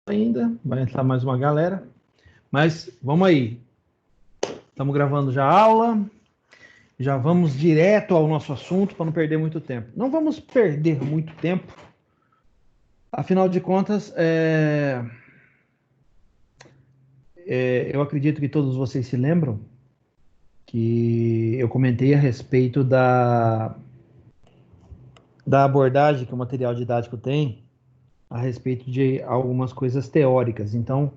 Ainda, vai entrar mais uma galera, mas vamos aí. Estamos gravando já a aula, já vamos direto ao nosso assunto para não perder muito tempo. Não vamos perder muito tempo, afinal de contas, eu acredito que todos vocês se lembram que eu comentei a respeito da abordagem que o material didático tem a respeito de algumas coisas teóricas. Então,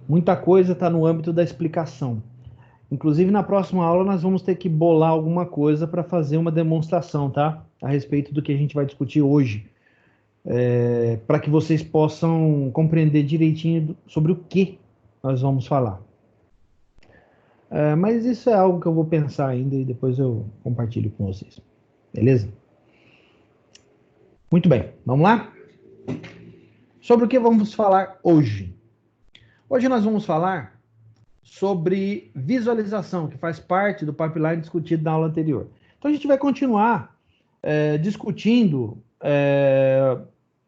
muita coisa está no âmbito da explicação. Inclusive, na próxima aula, nós vamos ter que bolar alguma coisa para fazer uma demonstração, tá? A respeito do que a gente vai discutir hoje. Para que vocês possam compreender direitinho sobre o que nós vamos falar. Mas isso é algo que eu vou pensar ainda e depois eu compartilho com vocês. Beleza? Muito bem, vamos lá? Sobre o que vamos falar hoje? Hoje nós vamos falar sobre visualização, que faz parte do pipeline discutido na aula anterior. Então a gente vai continuar discutindo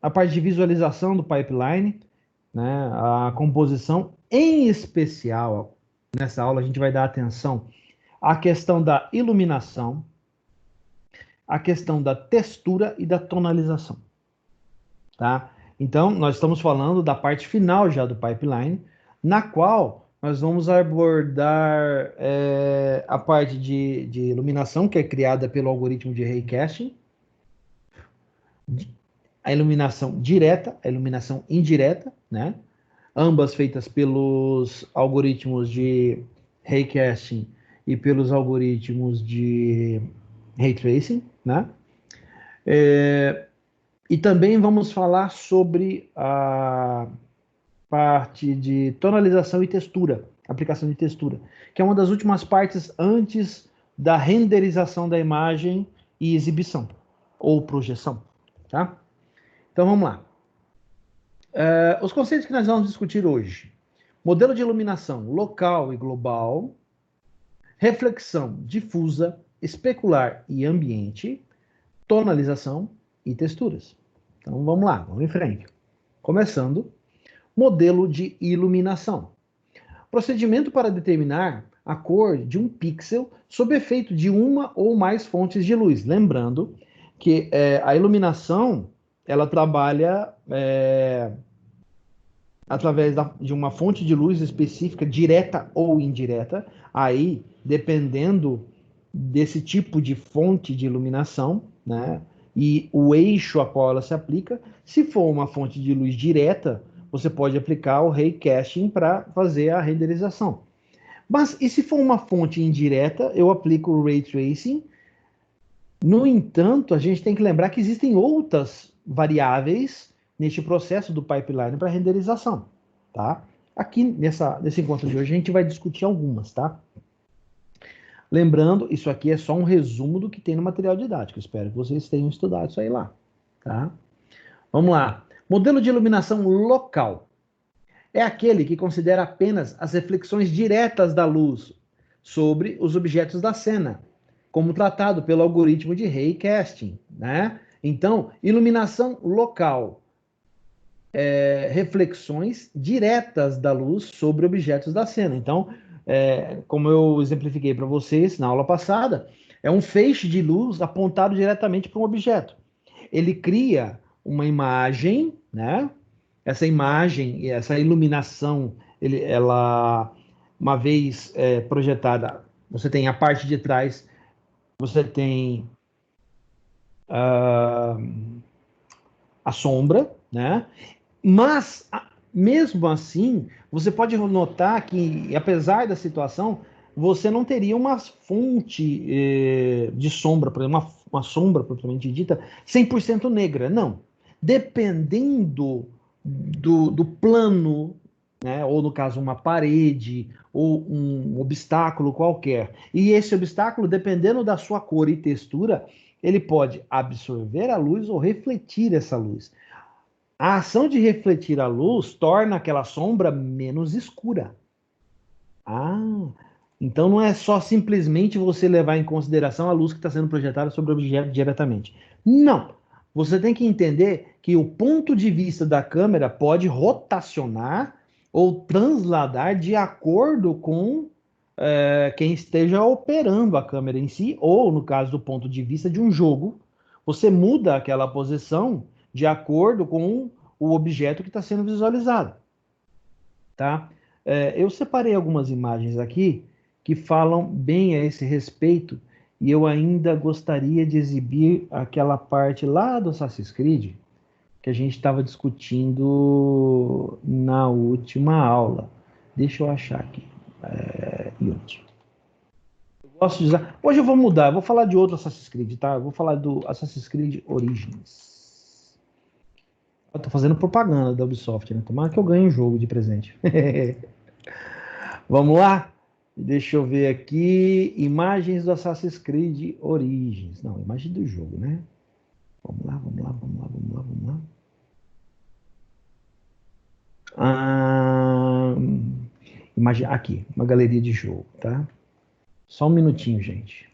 a parte de visualização do pipeline, né, a composição, em especial, nessa aula a gente vai dar atenção à questão da iluminação, à questão da textura e da tonalização. Tá? Então, nós estamos falando da parte final já do pipeline, na qual nós vamos abordar a parte de iluminação, que é criada pelo algoritmo de raycasting, a iluminação direta, a iluminação indireta, né? Ambas feitas pelos algoritmos de raycasting e pelos algoritmos de ray tracing, né? E também vamos falar sobre a parte de tonalização e textura, aplicação de textura, que é uma das últimas partes antes da renderização da imagem e exibição, ou projeção, tá? Então vamos lá. Os conceitos que nós vamos discutir hoje: modelo de iluminação local e global, reflexão difusa, especular e ambiente, tonalização e texturas. Então vamos lá, vamos em frente. Começando, modelo de iluminação. Procedimento para determinar a cor de um pixel sob efeito de uma ou mais fontes de luz. Lembrando que a iluminação ela trabalha através de uma fonte de luz específica, direta ou indireta. Aí, dependendo desse tipo de fonte de iluminação, né, e o eixo a qual ela se aplica, se for uma fonte de luz direta, você pode aplicar o raycasting para fazer a renderização. Mas e se for uma fonte indireta, eu aplico o ray tracing. No entanto, a gente tem que lembrar que existem outras variáveis neste processo do pipeline para renderização, tá? Aqui nesse encontro de hoje a gente vai discutir algumas, tá? Lembrando, isso aqui é só um resumo do que tem no material didático. Espero que vocês tenham estudado isso aí lá, tá? Vamos lá. Modelo de iluminação local é aquele que considera apenas as reflexões diretas da luz sobre os objetos da cena, como tratado pelo algoritmo de raycasting, né? Então, iluminação local, reflexões diretas da luz sobre objetos da cena. Então, como eu exemplifiquei para vocês na aula passada, é um feixe de luz apontado diretamente para um objeto. Ele cria uma imagem, né? Essa imagem, essa iluminação, ela, uma vez projetada, você tem a parte de trás, você tem a sombra, né? Mas, mesmo assim, você pode notar que, apesar da situação, você não teria uma fonte de sombra, por exemplo, uma sombra propriamente dita, 100% negra. Não. Dependendo do plano, né, ou no caso uma parede, ou um obstáculo qualquer. E esse obstáculo, dependendo da sua cor e textura, ele pode absorver a luz ou refletir essa luz. A ação de refletir a luz torna aquela sombra menos escura. Então não é só simplesmente você levar em consideração a luz que está sendo projetada sobre o objeto diretamente. Não. você tem que entender que o ponto de vista da câmera pode rotacionar ou transladar de acordo com quem esteja operando a câmera em si, ou no caso do ponto de vista de um jogo, você muda aquela posição de acordo com o objeto que está sendo visualizado, tá? Eu separei algumas imagens aqui que falam bem a esse respeito e eu ainda gostaria de exibir aquela parte lá do Assassin's Creed que a gente estava discutindo na última aula. Deixa eu achar aqui. Unity. Eu gosto de usar. Hoje eu vou mudar, eu vou falar de outro Assassin's Creed, tá? Eu vou falar do Assassin's Creed Origins. Eu tô fazendo propaganda da Ubisoft, né? Tomara que eu ganhe um jogo de presente. Vamos lá? Deixa eu ver aqui. Imagens do Assassin's Creed Origins. Não, imagem do jogo, né? Vamos lá, vamos lá, vamos lá, vamos lá, vamos lá. Imagem, aqui, uma galeria de jogo, tá? Só um minutinho, gente.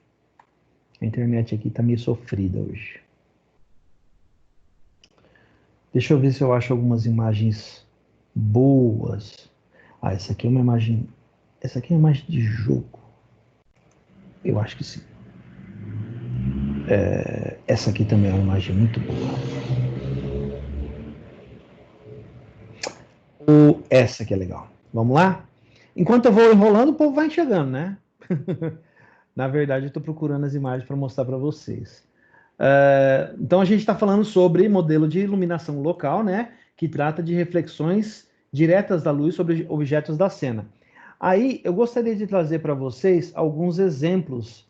A internet aqui tá meio sofrida hoje. Deixa eu ver se eu acho algumas imagens boas. Essa aqui é uma imagem. Essa aqui é uma imagem de jogo. Eu acho que sim. Essa aqui também é uma imagem muito boa. Ou essa que é legal. Vamos lá? Enquanto eu vou enrolando, o povo vai chegando, né? Na verdade, eu estou procurando as imagens para mostrar para vocês. Então, a gente está falando sobre modelo de iluminação local, né? Que trata de reflexões diretas da luz sobre objetos da cena. Aí, eu gostaria de trazer para vocês alguns exemplos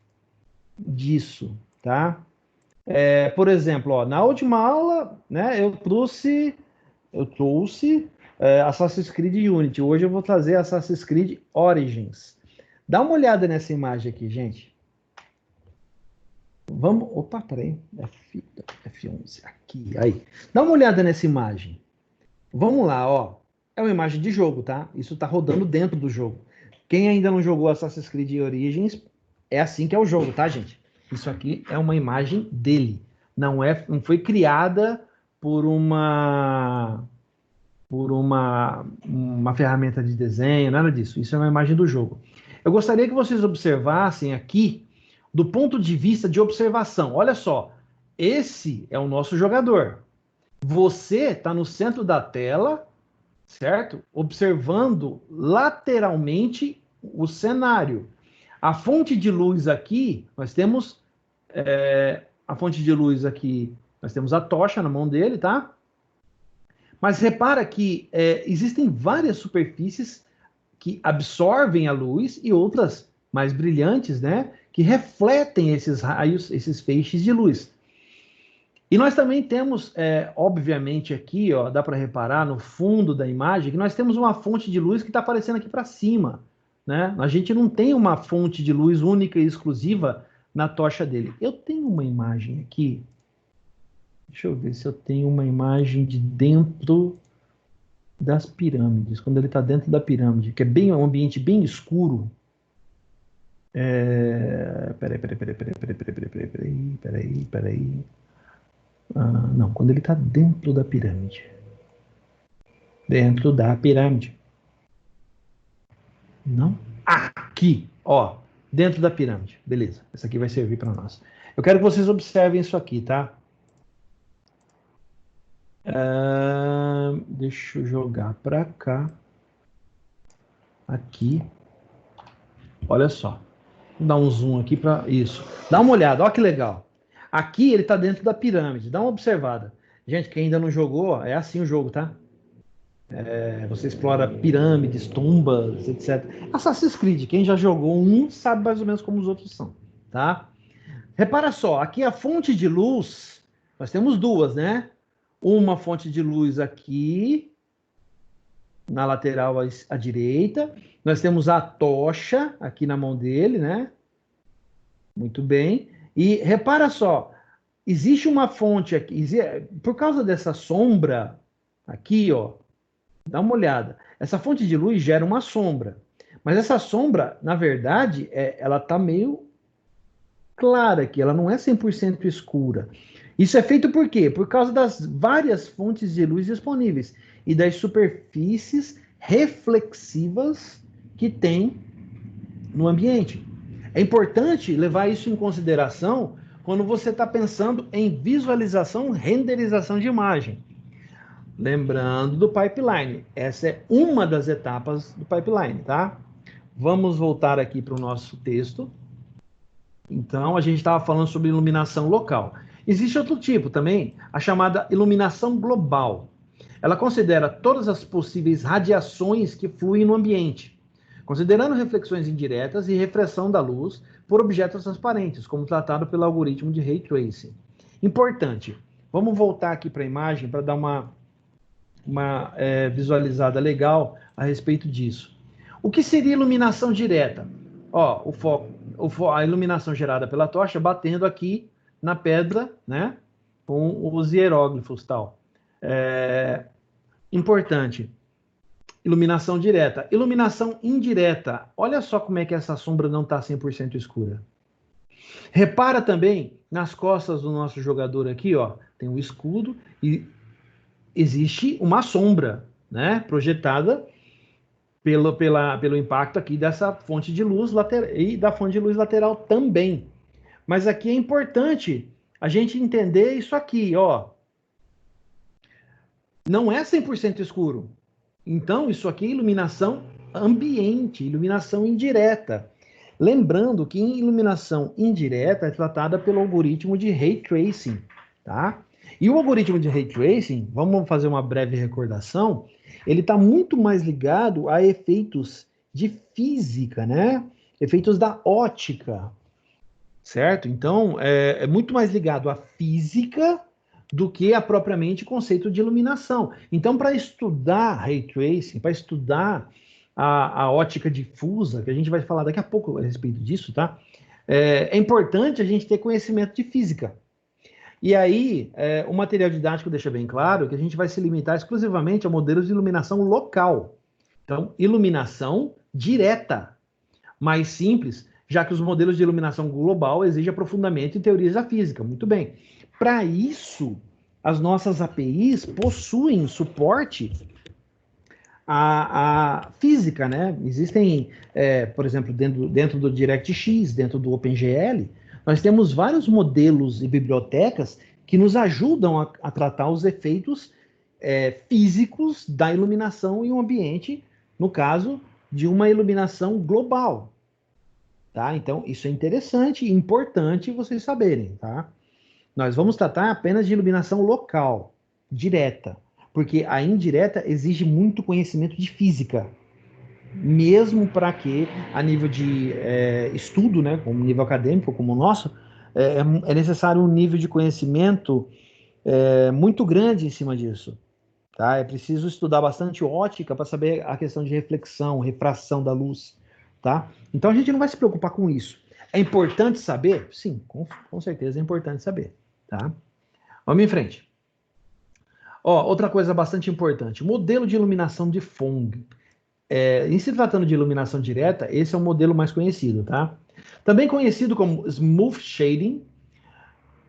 disso, tá? Por exemplo, ó, na última aula, né, eu trouxe Assassin's Creed Unity. Hoje eu vou trazer Assassin's Creed Origins. Dá uma olhada nessa imagem aqui, gente. Vamos. Opa, peraí. F11. Aqui, aí. Dá uma olhada nessa imagem. Vamos lá, ó. É uma imagem de jogo, tá? Isso tá rodando dentro do jogo. Quem ainda não jogou Assassin's Creed Origins, é assim que é o jogo, tá, gente? Isso aqui é uma imagem dele. Não foi criada por uma ferramenta de desenho, nada disso. Isso é uma imagem do jogo. Eu gostaria que vocês observassem aqui do ponto de vista de observação. Olha só, esse é o nosso jogador. Você está no centro da tela, certo? Observando lateralmente o cenário. A fonte de luz aqui, nós temos a fonte de luz aqui, nós temos a tocha na mão dele, tá? Mas repara que existem várias superfícies que absorvem a luz e outras mais brilhantes, né? Que refletem esses raios, esses feixes de luz. E nós também temos, obviamente aqui, ó, dá para reparar no fundo da imagem que nós temos uma fonte de luz que está aparecendo aqui para cima, né? A gente não tem uma fonte de luz única e exclusiva na tocha dele. Eu tenho uma imagem aqui. Deixa eu ver se eu tenho uma imagem de dentro das pirâmides, quando ele está dentro da pirâmide, que é bem um ambiente bem escuro. Peraí. Não, quando ele está dentro da pirâmide. Dentro da pirâmide. Não? Aqui, ó. Dentro da pirâmide. Beleza. Essa aqui vai servir para nós. Eu quero que vocês observem isso aqui, tá? Deixa eu jogar para cá. Aqui. Olha só. Vou dar um zoom aqui para isso. Dá uma olhada, olha que legal. Aqui ele está dentro da pirâmide. Dá uma observada. Gente, quem ainda não jogou, é assim o jogo, tá? Você explora pirâmides, tumbas, etc. Assassin's Creed, quem já jogou um sabe mais ou menos como os outros são, tá? Repara só, aqui a fonte de luz, nós temos duas, né? Uma fonte de luz aqui, na lateral à direita. Nós temos a tocha aqui na mão dele, né? Muito bem. E repara só, existe uma fonte aqui, por causa dessa sombra aqui, ó, dá uma olhada. Essa fonte de luz gera uma sombra. Mas essa sombra, na verdade, ela está meio clara aqui, ela não é 100% escura. Isso é feito por quê? Por causa das várias fontes de luz disponíveis e das superfícies reflexivas que tem no ambiente. É importante levar isso em consideração quando você está pensando em visualização, renderização de imagem. Lembrando do pipeline. Essa é uma das etapas do pipeline, tá? Vamos voltar aqui para o nosso texto. Então, a gente estava falando sobre iluminação local. Existe outro tipo também, a chamada iluminação global. Ela considera todas as possíveis radiações que fluem no ambiente, considerando reflexões indiretas e refração da luz por objetos transparentes, como tratado pelo algoritmo de Ray Tracing. Importante, vamos voltar aqui para a imagem para dar uma visualizada legal a respeito disso. O que seria iluminação direta? Ó, a iluminação gerada pela tocha batendo aqui na pedra, né, com os hieróglifos tal. Importante. Iluminação direta. Iluminação indireta. Olha só como é que essa sombra não está 100% escura. Repara também nas costas do nosso jogador aqui, ó, tem um escudo e existe uma sombra, né, projetada pelo impacto aqui dessa fonte de luz lateral e da fonte de luz lateral também. Mas aqui é importante a gente entender isso aqui, ó. Não é 100% escuro. Então, isso aqui é iluminação ambiente, iluminação indireta. Lembrando que iluminação indireta é tratada pelo algoritmo de Ray Tracing, tá? E o algoritmo de Ray Tracing, vamos fazer uma breve recordação, ele está muito mais ligado a efeitos de física, né? Efeitos da ótica, certo? Então, é muito mais ligado à física do que a propriamente conceito de iluminação. Então, para estudar Ray Tracing, para estudar a ótica difusa, que a gente vai falar daqui a pouco a respeito disso, tá? É importante a gente ter conhecimento de física. E aí, o material didático deixa bem claro que a gente vai se limitar exclusivamente a modelos de iluminação local. Então, iluminação direta, mais simples, já que os modelos de iluminação global exigem aprofundamento em teorias da física. Muito bem. Para isso, as nossas APIs possuem suporte à física, né? Existem, por exemplo, dentro do DirectX, dentro do OpenGL, nós temos vários modelos e bibliotecas que nos ajudam a tratar os efeitos físicos da iluminação em um ambiente, no caso de uma iluminação global. Tá? Então, isso é interessante e importante vocês saberem, tá? Nós vamos tratar apenas de iluminação local, direta, porque a indireta exige muito conhecimento de física, mesmo para que, a nível de estudo, né, como nível acadêmico, como o nosso, é necessário um nível de conhecimento muito grande em cima disso. Tá? É preciso estudar bastante ótica para saber a questão de reflexão, refração da luz. Tá? Então a gente não vai se preocupar com isso. É importante saber? Sim, com certeza é importante saber. Tá? Vamos em frente. Ó, outra coisa bastante importante, modelo de iluminação de Phong. Em se tratando de iluminação direta, esse é o modelo mais conhecido, tá? Também conhecido como Smooth Shading,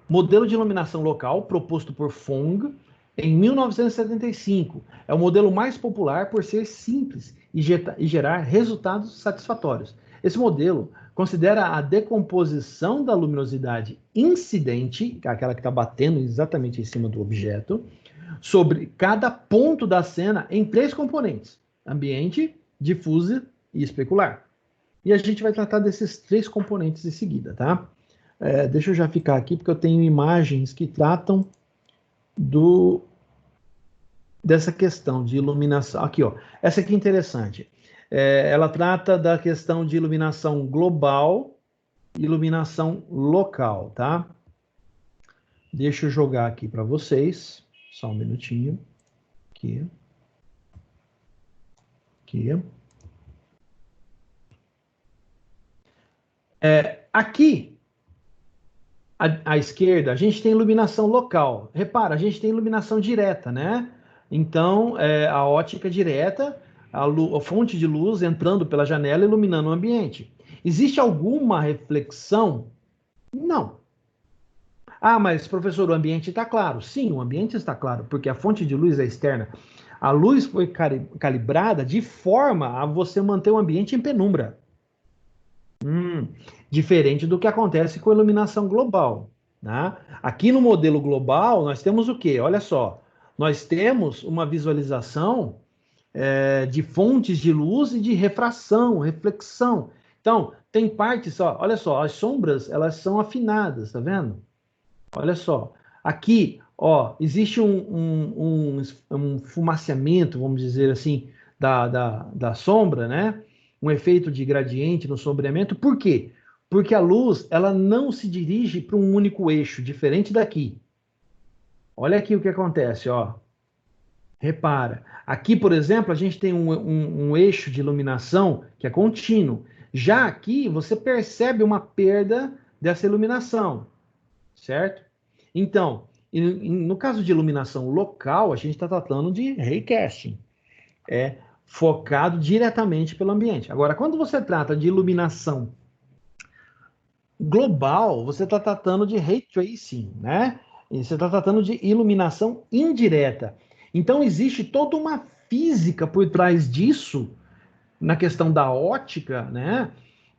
modelo de iluminação local proposto por Phong em 1975. É o modelo mais popular por ser simples e gerar resultados satisfatórios. Esse modelo considera a decomposição da luminosidade incidente, que é aquela que está batendo exatamente em cima do objeto, sobre cada ponto da cena em 3 componentes: ambiente, difusa e especular. E a gente vai tratar desses 3 componentes em seguida, tá? Deixa eu já ficar aqui, porque eu tenho imagens que tratam dessa questão de iluminação. Aqui, ó. Essa aqui é interessante. Ela trata da questão de iluminação global e iluminação local, tá? Deixa eu jogar aqui para vocês. Só um minutinho. Aqui. Aqui, à esquerda, a gente tem iluminação local. Repara, a gente tem iluminação direta, né? Então, a ótica direta, a fonte de luz entrando pela janela, iluminando o ambiente. Existe alguma reflexão? Não. Ah, mas professor, o ambiente está claro. Sim, o ambiente está claro, porque a fonte de luz é externa. A luz foi calibrada de forma a você manter o ambiente em penumbra. Diferente do que acontece com a iluminação global, né? Aqui no modelo global, nós temos o quê? Olha só, nós temos uma visualização de fontes de luz e de refração, reflexão. Então, tem partes, olha só, as sombras, elas são afinadas, tá vendo? Olha só, aqui, ó, existe um fumaciamento, vamos dizer assim, da sombra, né? Um efeito de gradiente no sombreamento. Por quê? Porque a luz, ela não se dirige para um único eixo, diferente daqui. Olha aqui o que acontece, ó. Repara, aqui, por exemplo, a gente tem um eixo de iluminação que é contínuo. Já aqui, você percebe uma perda dessa iluminação, certo? Então, no caso de iluminação local, a gente está tratando de raycasting, focado diretamente pelo ambiente. Agora, quando você trata de iluminação global, você está tratando de ray tracing, né? E você está tratando de iluminação indireta. Então, existe toda uma física por trás disso, na questão da ótica, né?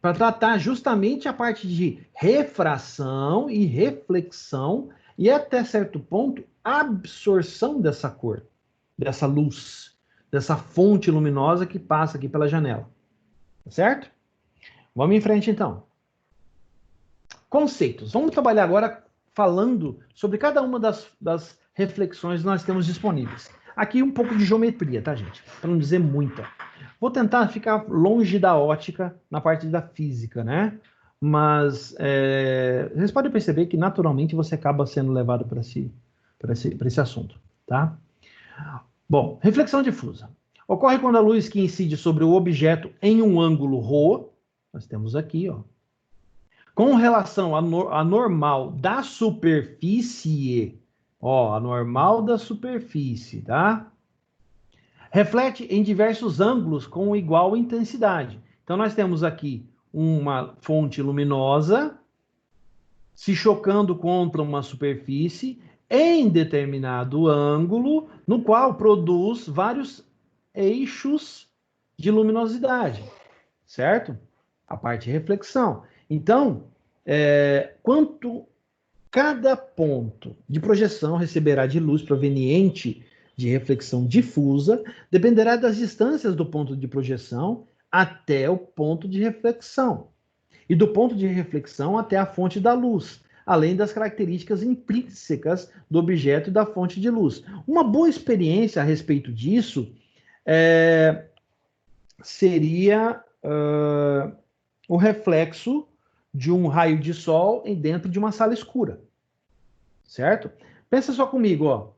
Para tratar justamente a parte de refração e reflexão e, até certo ponto, absorção dessa cor, dessa luz, dessa fonte luminosa que passa aqui pela janela. Certo? Vamos em frente, então. Conceitos. Vamos trabalhar agora falando sobre cada uma das reflexões que nós temos disponíveis. Aqui um pouco de geometria, tá, gente? Para não dizer muita. Vou tentar ficar longe da ótica na parte da física, né? Mas vocês podem perceber que naturalmente você acaba sendo levado para esse assunto, tá? Bom, reflexão difusa. Ocorre quando a luz que incide sobre o objeto em um ângulo ρ, nós temos aqui, ó, com relação à normal da superfície, ó, a normal da superfície, tá? Reflete em diversos ângulos com igual intensidade. Então, nós temos aqui uma fonte luminosa se chocando contra uma superfície em determinado ângulo, no qual produz vários eixos de luminosidade, certo? A parte de reflexão. Então, quanto cada ponto de projeção receberá de luz proveniente de reflexão difusa, dependerá das distâncias do ponto de projeção até o ponto de reflexão, e do ponto de reflexão até a fonte da luz, além das características intrínsecas do objeto e da fonte de luz. Uma boa experiência a respeito disso seria o reflexo de um raio de sol dentro de uma sala escura, certo? Pensa só comigo, ó.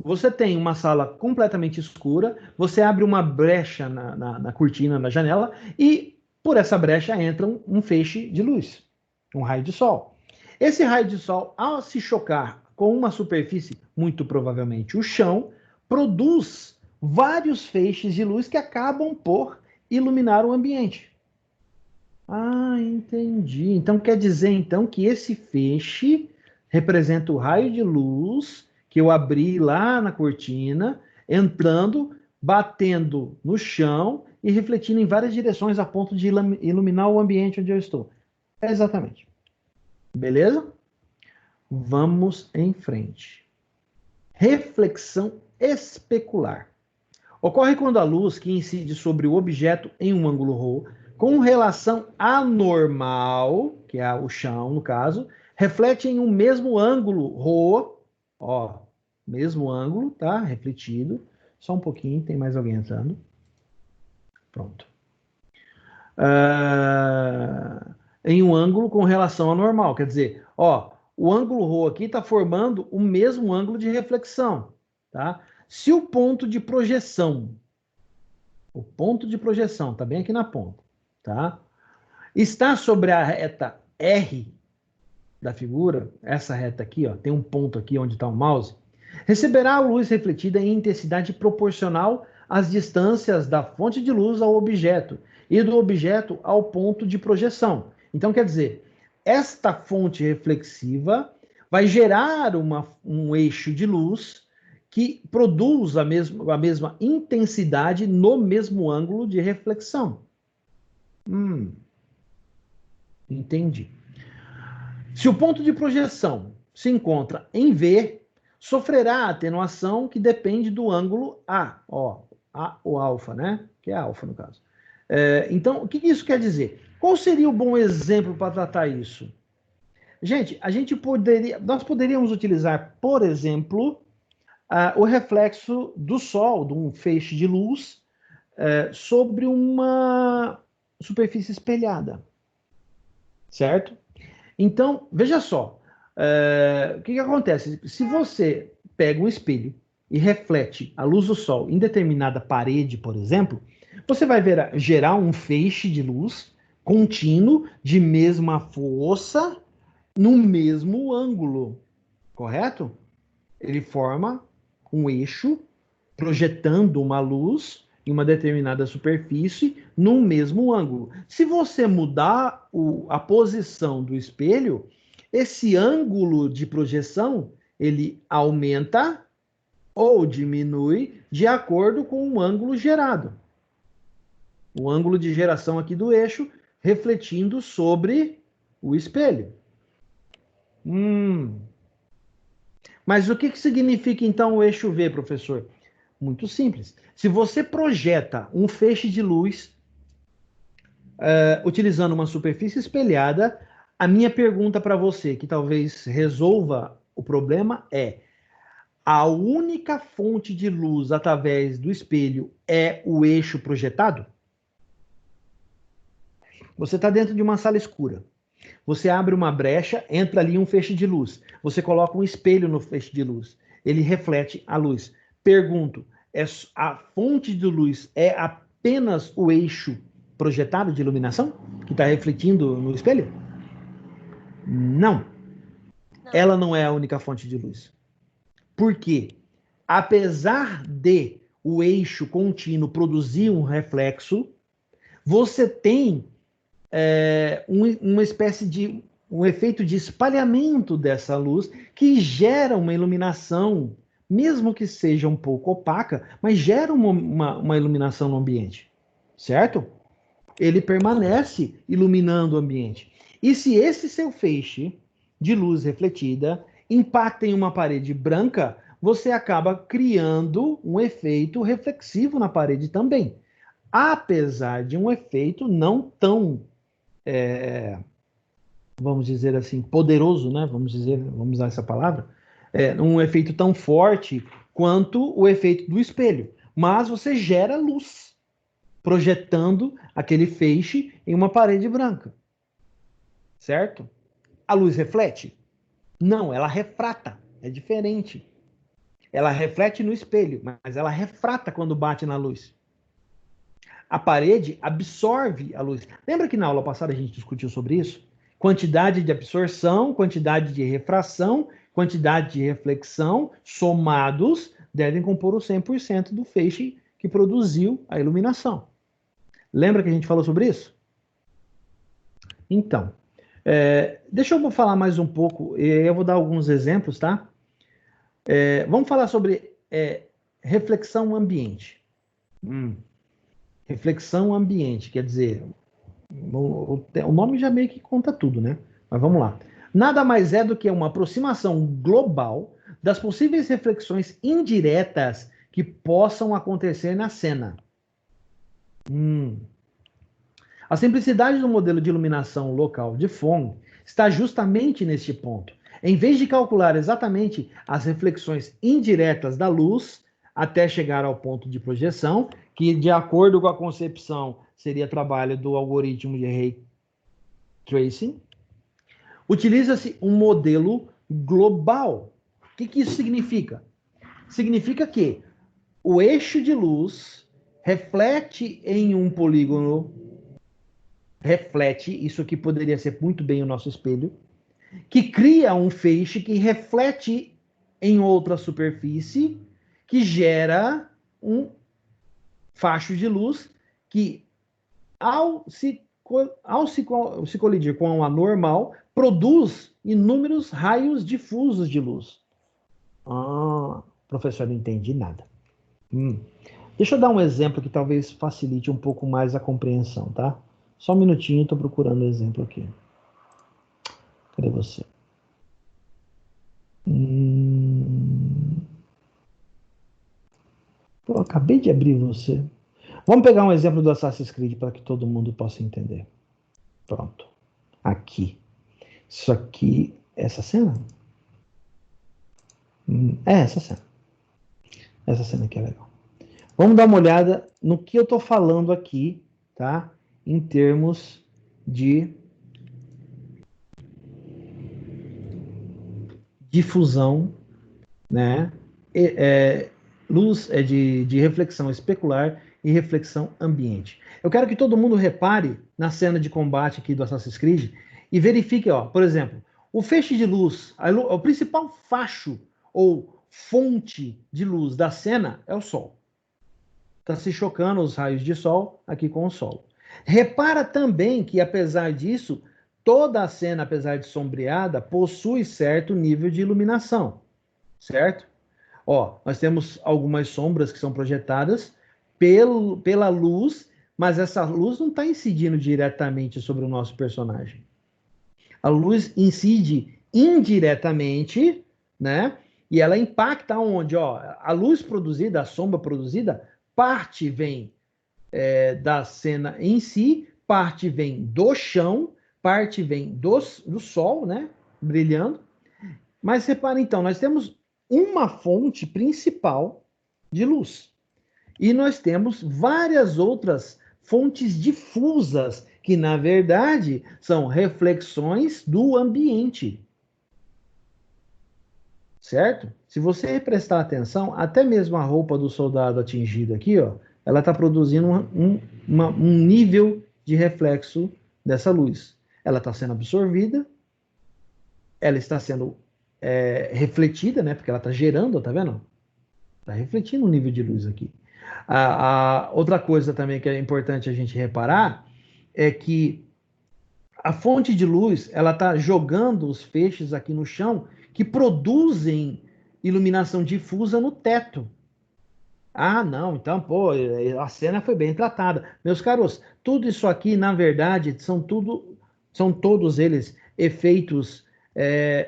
Você tem uma sala completamente escura, você abre uma brecha na cortina, na janela, e por essa brecha entra um feixe de luz, um raio de sol. Esse raio de sol, ao se chocar com uma superfície, muito provavelmente o chão, produz vários feixes de luz que acabam por iluminar o ambiente. Ah, entendi. Então quer dizer então que esse feixe representa o raio de luz que eu abri lá na cortina, entrando, batendo no chão e refletindo em várias direções a ponto de iluminar o ambiente onde eu estou. Exatamente. Beleza? Vamos em frente. Reflexão especular. Ocorre quando a luz que incide sobre o objeto em um ângulo ρ, com relação anormal, que é o chão, no caso, reflete em um mesmo ângulo ρ, ó, mesmo ângulo, tá? Refletido. Só um pouquinho, tem mais alguém entrando. Pronto. Em um ângulo com relação anormal, quer dizer, ó, o ângulo ρ aqui está formando o mesmo ângulo de reflexão, tá? Se o ponto de projeção está bem aqui na ponta, tá? Está sobre a reta R da figura, essa reta aqui, ó, tem um ponto aqui onde está o mouse, receberá a luz refletida em intensidade proporcional às distâncias da fonte de luz ao objeto e do objeto ao ponto de projeção. Então, quer dizer, esta fonte reflexiva vai gerar um eixo de luz que produz a mesma intensidade no mesmo ângulo de reflexão. Entendi. Se o ponto de projeção se encontra em V, sofrerá atenuação que depende do ângulo A, o alfa, né? Que é alfa no caso. Então, o que isso quer dizer? Qual seria o bom exemplo para tratar isso? Gente, nós poderíamos utilizar, por exemplo, o reflexo do Sol, de um feixe de luz, sobre uma superfície espelhada, certo? Então, veja só, o que acontece? Se você pega um espelho e reflete a luz do Sol em determinada parede, por exemplo, você vai gerar um feixe de luz contínuo, de mesma força, no mesmo ângulo, correto? Ele forma um eixo projetando uma luz em uma determinada superfície no mesmo ângulo. Se você mudar a posição do espelho, esse ângulo de projeção ele aumenta ou diminui de acordo com o ângulo gerado. O ângulo de geração aqui do eixo refletindo sobre o espelho. Mas o que significa então o eixo V, professor? Muito simples. Se você projeta um feixe de luz utilizando uma superfície espelhada, a minha pergunta para você, que talvez resolva o problema, é: a única fonte de luz através do espelho é o eixo projetado? Você está dentro de uma sala escura. Você abre uma brecha, entra ali um feixe de luz. Você coloca um espelho no feixe de luz. Ele reflete a luz. Pergunto, a fonte de luz é apenas o eixo projetado de iluminação que está refletindo no espelho? Não. Ela não é a única fonte de luz. Por quê? Apesar de o eixo contínuo produzir um reflexo, você tem uma espécie de um efeito de espalhamento dessa luz que gera uma iluminação, mesmo que seja um pouco opaca, mas gera uma iluminação no ambiente, certo? Ele permanece iluminando o ambiente. E se esse seu feixe de luz refletida impacta em uma parede branca, você acaba criando um efeito reflexivo na parede também. Apesar de um efeito não tão vamos dizer assim, poderoso, né? Vamos usar essa palavra, um efeito tão forte quanto o efeito do espelho. Mas você gera luz, projetando aquele feixe em uma parede branca. Certo? A luz reflete? Não, ela refrata. É diferente. Ela reflete no espelho, mas ela refrata quando bate na luz. A parede absorve a luz. Lembra que na aula passada a gente discutiu sobre isso? Quantidade de absorção, quantidade de refração, quantidade de reflexão, somados, devem compor o 100% do feixe que produziu a iluminação. Lembra que a gente falou sobre isso? Então, deixa eu falar mais um pouco, eu vou dar alguns exemplos, tá? Vamos falar sobre reflexão ambiente. Reflexão ambiente, quer dizer, o nome já meio que conta tudo, né? Mas vamos lá. Nada mais é do que uma aproximação global das possíveis reflexões indiretas que possam acontecer na cena. A simplicidade do modelo de iluminação local de Phong está justamente neste ponto. Em vez de calcular exatamente as reflexões indiretas da luz até chegar ao ponto de projeção, que, de acordo com a concepção, seria trabalho do algoritmo de Ray Tracing, utiliza-se um modelo global. O que isso significa? Significa que o eixo de luz reflete em um polígono, isso aqui poderia ser muito bem o nosso espelho, que cria um feixe que reflete em outra superfície, que gera um facho de luz que, ao se se colidir com a normal, produz inúmeros raios difusos de luz. Professor, não entendi nada. Deixa eu dar um exemplo que talvez facilite um pouco mais a compreensão, tá? Só um minutinho, estou procurando o exemplo aqui. Cadê você? Eu acabei de abrir você. Vamos pegar um exemplo do Assassin's Creed para que todo mundo possa entender. Pronto. Aqui. Isso aqui, essa cena? Essa cena. Essa cena aqui é legal. Vamos dar uma olhada no que eu estou falando aqui, tá? Em termos de difusão, né? Luz de reflexão especular e reflexão ambiente. Eu quero que todo mundo repare na cena de combate aqui do Assassin's Creed e verifique, ó, por exemplo, o feixe de luz, o principal facho ou fonte de luz da cena é o Sol. Está se chocando os raios de Sol aqui com o Sol. Repara também que, apesar disso, toda a cena, apesar de sombreada, possui certo nível de iluminação, certo? Ó, nós temos algumas sombras que são projetadas pela luz, mas essa luz não está incidindo diretamente sobre o nosso personagem. A luz incide indiretamente, né? E ela impacta onde? Ó, a luz produzida, a sombra produzida, parte vem da cena em si, parte vem do chão, parte vem do sol, né? Brilhando. Mas repara então, nós temos uma fonte principal de luz. E nós temos várias outras fontes difusas, que na verdade são reflexões do ambiente. Certo? Se você prestar atenção, até mesmo a roupa do soldado atingido aqui, ó, ela está produzindo um nível de reflexo dessa luz. Ela está sendo absorvida, ela está sendo refletida, né? Porque ela está gerando, tá vendo? Está refletindo o nível de luz aqui. Outra coisa também que é importante a gente reparar é que a fonte de luz, ela está jogando os feixes aqui no chão que produzem iluminação difusa no teto. Não, então, pô, a cena foi bem tratada. Meus caros, tudo isso aqui, na verdade, são todos eles efeitos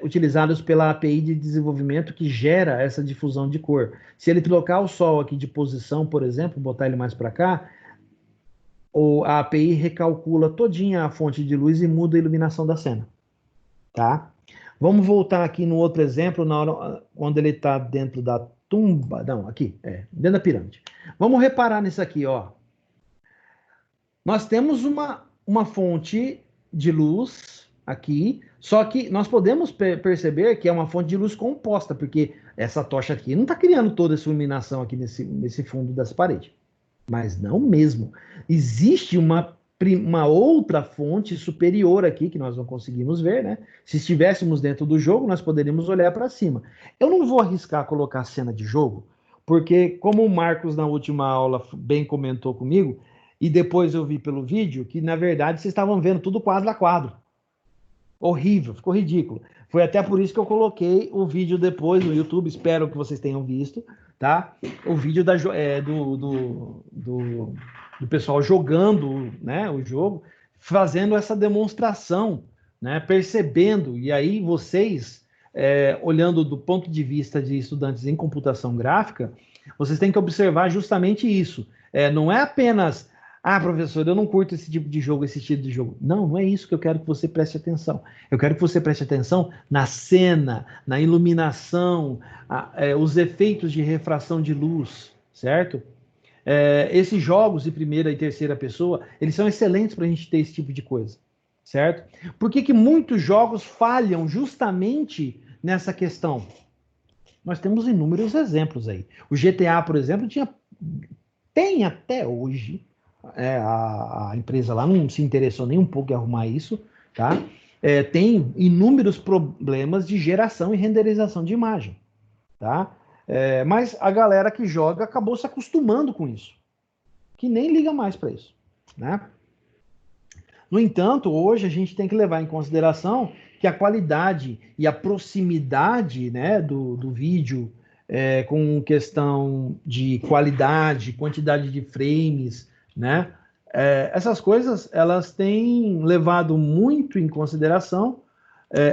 utilizados pela API de desenvolvimento que gera essa difusão de cor. Se ele trocar o sol aqui de posição, por exemplo, botar ele mais para cá, a API recalcula todinha a fonte de luz e muda a iluminação da cena. Tá? Vamos voltar aqui no outro exemplo, quando ele está dentro da tumba. Não, aqui, dentro da pirâmide. Vamos reparar nisso aqui, ó. Nós temos uma fonte de luz aqui, só que nós podemos perceber que é uma fonte de luz composta, porque essa tocha aqui não está criando toda essa iluminação aqui nesse fundo dessa parede. Mas não mesmo. Existe uma outra fonte superior aqui, que nós não conseguimos ver, né? Se estivéssemos dentro do jogo, nós poderíamos olhar para cima. Eu não vou arriscar colocar cena de jogo, porque como o Marcos na última aula bem comentou comigo, e depois eu vi pelo vídeo, que na verdade vocês estavam vendo tudo quadro a quadro. Horrível, ficou ridículo. Foi até por isso que eu coloquei o vídeo depois no YouTube, espero que vocês tenham visto, tá? O vídeo do pessoal jogando, né, o jogo, fazendo essa demonstração, né, percebendo, e aí vocês, olhando do ponto de vista de estudantes em computação gráfica, vocês têm que observar justamente isso. Não é apenas professor, eu não curto esse tipo de jogo, esse estilo de jogo. Não, não é isso que eu quero que você preste atenção. Eu quero que você preste atenção na cena, na iluminação, os efeitos de refração de luz, certo? Esses jogos de primeira e terceira pessoa, eles são excelentes para a gente ter esse tipo de coisa, certo? Por que muitos jogos falham justamente nessa questão? Nós temos inúmeros exemplos aí. O GTA, por exemplo, tem até hoje, a empresa lá não se interessou nem um pouco em arrumar isso, tá? Tem inúmeros problemas de geração e renderização de imagem, tá? Mas a galera que joga acabou se acostumando com isso, que nem liga mais para isso, né? No entanto, hoje a gente tem que levar em consideração que a qualidade e a proximidade, né, do vídeo, com questão de qualidade, quantidade de frames, né, essas coisas elas têm levado muito em consideração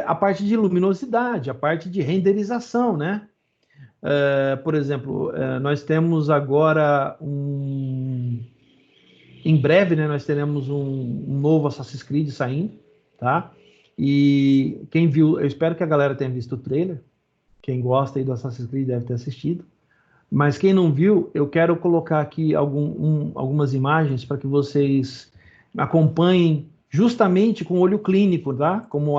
a parte de luminosidade, a parte de renderização, né? Por exemplo, nós temos agora em breve, né, nós teremos um novo Assassin's Creed saindo, tá? E quem viu, eu espero que a galera tenha visto o trailer. Quem gosta aí do Assassin's Creed deve ter assistido. Mas quem não viu, eu quero colocar aqui algumas imagens para que vocês acompanhem justamente com olho clínico, tá? Como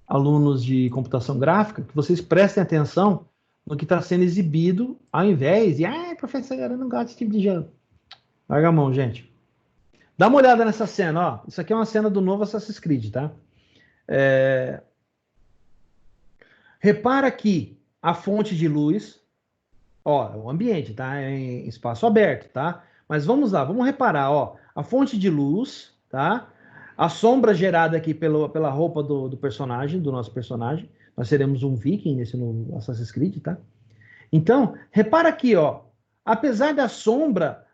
alunos de computação gráfica, que vocês prestem atenção no que está sendo exibido, ao invés de, professor, eu não gosto desse tipo de jogo. Larga a mão, gente. Dá uma olhada nessa cena, ó. Isso aqui é uma cena do novo Assassin's Creed, tá? Repara que a fonte de luz, ó, é o ambiente, tá? É em espaço aberto, tá? Mas vamos lá, vamos reparar, ó. A fonte de luz, tá? A sombra gerada aqui pela roupa do personagem, do nosso personagem. Nós seremos um viking nesse novo Assassin's Creed, tá? Então, repara aqui, ó. Apesar da sombra,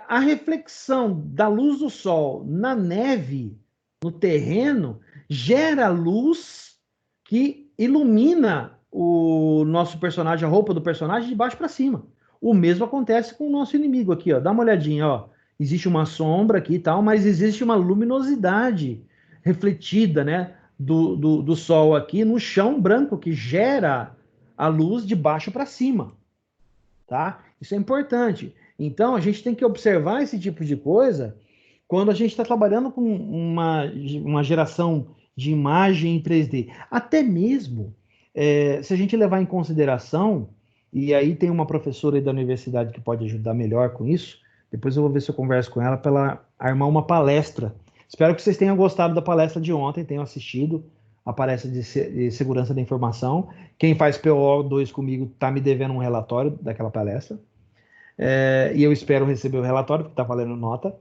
a reflexão da luz do sol na neve, no terreno, gera luz que ilumina o nosso personagem, a roupa do personagem, de baixo para cima. O mesmo acontece com o nosso inimigo aqui, ó. Dá uma olhadinha, ó. Existe uma sombra aqui e tal, mas existe uma luminosidade refletida, né, do sol aqui no chão branco que gera a luz de baixo para cima, tá? Isso é importante. Então, a gente tem que observar esse tipo de coisa quando a gente está trabalhando com uma geração de imagem em 3D. Até mesmo, se a gente levar em consideração, e aí tem uma professora aí da universidade que pode ajudar melhor com isso, depois eu vou ver se eu converso com ela para ela armar uma palestra. Espero que vocês tenham gostado da palestra de ontem, tenham assistido a palestra de segurança da informação. Quem faz PO2 comigo está me devendo um relatório daquela palestra. E eu espero receber o relatório, porque está valendo nota.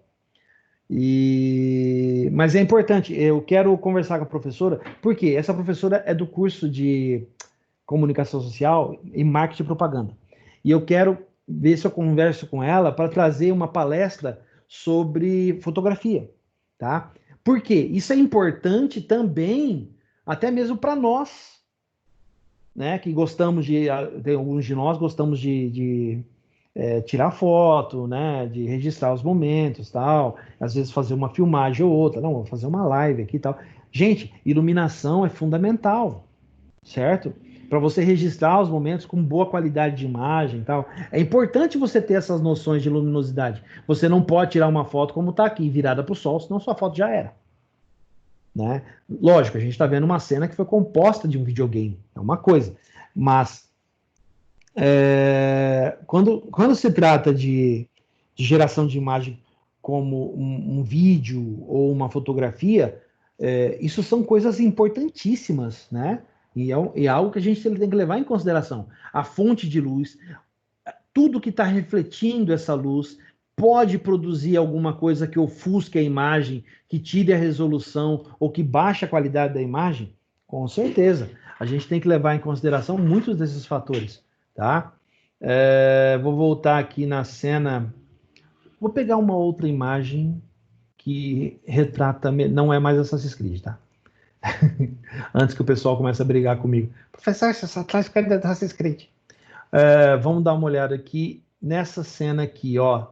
Mas é importante, eu quero conversar com a professora, porque essa professora é do curso de comunicação social e marketing e propaganda. E eu quero ver se eu converso com ela para trazer uma palestra sobre fotografia, tá? Porque isso é importante também, até mesmo para nós, né? Que gostamos alguns de nós gostamos de tirar foto, né, de registrar os momentos, tal, às vezes fazer uma filmagem ou outra, não, vou fazer uma live aqui e tal. Gente, iluminação é fundamental, certo? Para você registrar os momentos com boa qualidade de imagem e tal. É importante você ter essas noções de luminosidade. Você não pode tirar uma foto como está aqui, virada para o sol, senão sua foto já era. Né? Lógico, a gente está vendo uma cena que foi composta de um videogame, é uma coisa, mas quando se trata de geração de imagem como um vídeo ou uma fotografia, isso são coisas importantíssimas, né? E é algo que a gente tem que levar em consideração. A fonte de luz, tudo que está refletindo essa luz, pode produzir alguma coisa que ofusque a imagem, que tire a resolução ou que baixe a qualidade da imagem? Com certeza. A gente tem que levar em consideração muitos desses fatores. Tá? Vou voltar aqui na cena. Vou pegar uma outra imagem que retrata, não é mais Assassin's Creed, tá? Antes que o pessoal comece a brigar comigo. Professor, você só traz coisa da Assassin's Creed. Vamos dar uma olhada aqui nessa cena aqui, ó.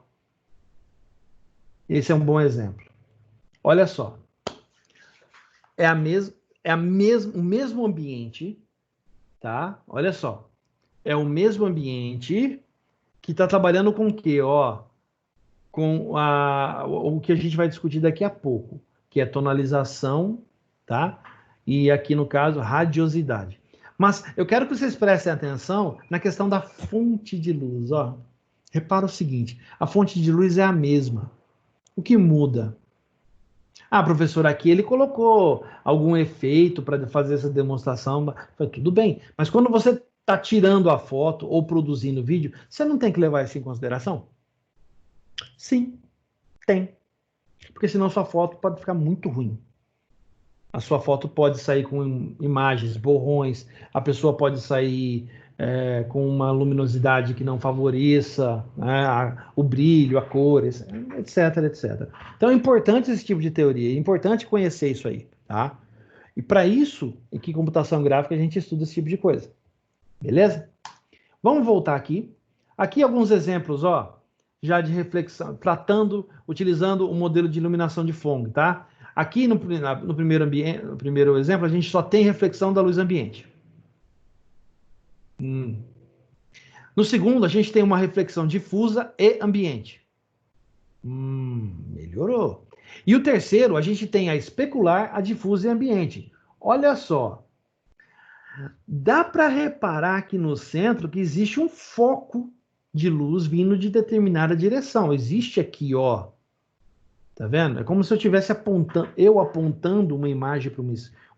Esse é um bom exemplo. Olha só. O mesmo ambiente, tá? Olha só. É o mesmo ambiente que está trabalhando com o quê? Ó, com o que a gente vai discutir daqui a pouco, que é tonalização, tá? E aqui no caso, radiosidade. Mas eu quero que vocês prestem atenção na questão da fonte de luz, ó. Repara o seguinte, a fonte de luz é a mesma. O que muda? Professor, aqui ele colocou algum efeito para fazer essa demonstração. Tudo bem, mas quando você está tirando a foto ou produzindo vídeo, você não tem que levar isso em consideração? Sim, tem. porque senão sua foto pode ficar muito ruim. A sua foto pode sair com imagens, borrões, a pessoa pode sair com uma luminosidade que não favoreça, né, o brilho, a cor, etc, etc. Então é importante esse tipo de teoria, é importante conhecer isso aí, tá? E para isso, em computação gráfica, a gente estuda esse tipo de coisa. Beleza? Vamos voltar aqui. Aqui alguns exemplos, ó, já de reflexão, utilizando o modelo de iluminação de Phong, tá? Aqui no primeiro exemplo, a gente só tem reflexão da luz ambiente. No segundo, a gente tem uma reflexão difusa e ambiente. Melhorou. E o terceiro, a gente tem a especular, a difusa e ambiente. Olha só. Dá para reparar aqui no centro que existe um foco de luz vindo de determinada direção. Existe aqui, ó. Tá vendo? É como se eu estivesse apontando uma imagem para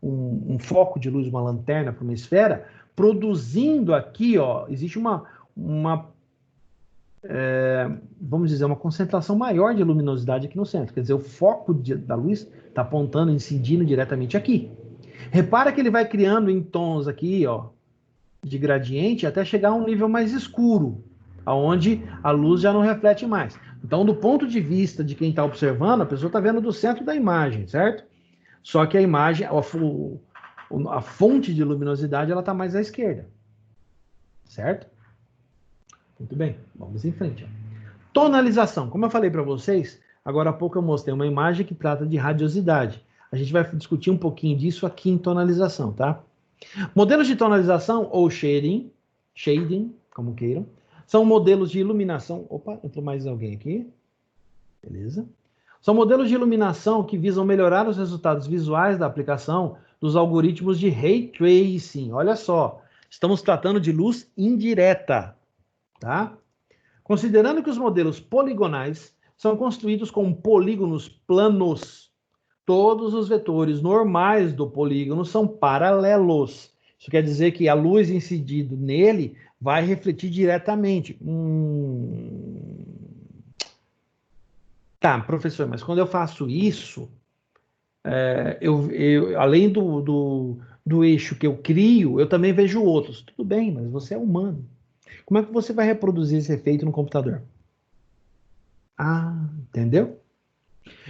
um foco de luz, uma lanterna para uma esfera, produzindo aqui, ó, existe vamos dizer, uma concentração maior de luminosidade aqui no centro. Quer dizer, o foco da luz está apontando, incidindo diretamente aqui. Repara que ele vai criando em tons aqui, ó, de gradiente, até chegar a um nível mais escuro, aonde a luz já não reflete mais. Então, do ponto de vista de quem está observando, a pessoa está vendo do centro da imagem, certo? Só que a imagem, a fonte de luminosidade, ela está mais à esquerda, certo? Muito bem, vamos em frente. Tonalização. Como eu falei para vocês, agora há pouco eu mostrei uma imagem que trata de radiosidade. A gente vai discutir um pouquinho disso aqui em tonalização, tá? Modelos de tonalização ou shading, como queiram, são modelos de iluminação. Opa, entrou mais alguém aqui. Beleza. São modelos de iluminação que visam melhorar os resultados visuais da aplicação dos algoritmos de Ray Tracing. Olha só, estamos tratando de luz indireta, tá? Considerando que os modelos poligonais são construídos com polígonos planos, todos os vetores normais do polígono são paralelos. Isso quer dizer que a luz incidida nele vai refletir diretamente. Tá, professor, mas quando eu faço isso, além do eixo que eu crio, eu também vejo outros. Tudo bem, mas você é humano. Como é que você vai reproduzir esse efeito no computador? Ah, entendeu?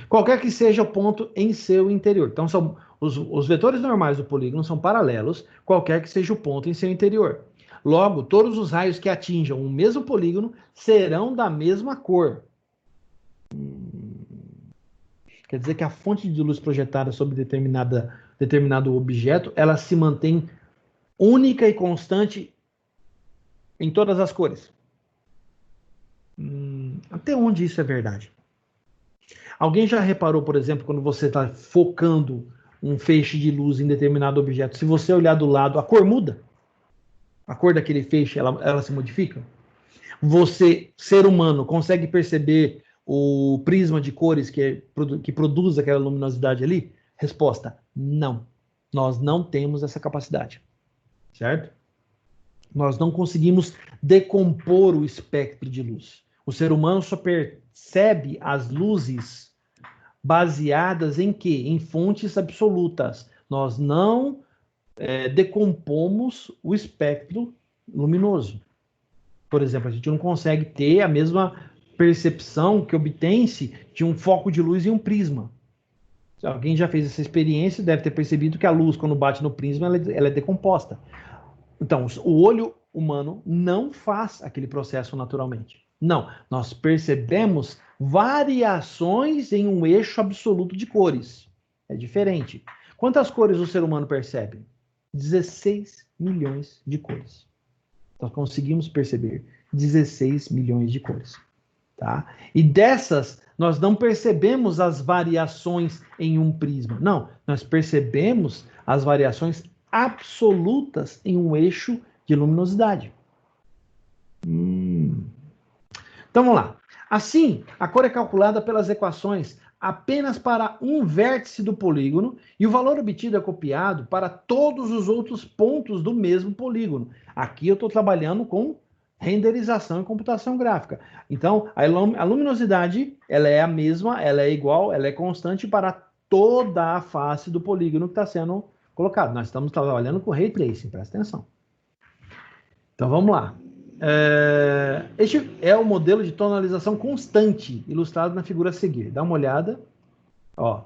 Qualquer que seja o ponto em seu interior. Então, são os vetores normais do polígono são paralelos, qualquer que seja o ponto em seu interior. Logo, todos os raios que atinjam o mesmo polígono serão da mesma cor. Quer dizer que a fonte de luz projetada sobre determinado objeto, ela se mantém única e constante em todas as cores. Até onde isso é verdade? Alguém já reparou, por exemplo, quando você está focando um feixe de luz em determinado objeto, se você olhar do lado, a cor muda? A cor daquele feixe, ela se modifica? Você, ser humano, consegue perceber o prisma de cores que produz aquela luminosidade ali? Resposta, não. Nós não temos essa capacidade, certo? Nós não conseguimos decompor o espectro de luz. O ser humano só percebe as luzes baseadas em quê? Em fontes absolutas. Nós não decompomos o espectro luminoso. Por exemplo, a gente não consegue ter a mesma percepção que obtém-se de um foco de luz em um prisma. Se alguém já fez essa experiência, deve ter percebido que a luz, quando bate no prisma, ela é decomposta. Então, o olho humano não faz aquele processo naturalmente. Não, nós percebemos variações em um eixo absoluto de cores. É diferente. Quantas cores o ser humano percebe? 16 milhões de cores. Nós conseguimos perceber 16 milhões de cores. Tá? E dessas, nós não percebemos as variações em um prisma. Não, nós percebemos as variações absolutas em um eixo de luminosidade. Então vamos lá. Assim, a cor é calculada pelas equações apenas para um vértice do polígono e o valor obtido é copiado para todos os outros pontos do mesmo polígono. Aqui eu estou trabalhando com renderização e computação gráfica. Então, a luminosidade, ela é a mesma, ela é igual, ela é constante para toda a face do polígono que está sendo colocado. Nós estamos trabalhando com Ray Tracing, presta atenção. Então, vamos lá. Este é o modelo de tonalização constante, ilustrado na figura a seguir. Dá uma olhada. Ó,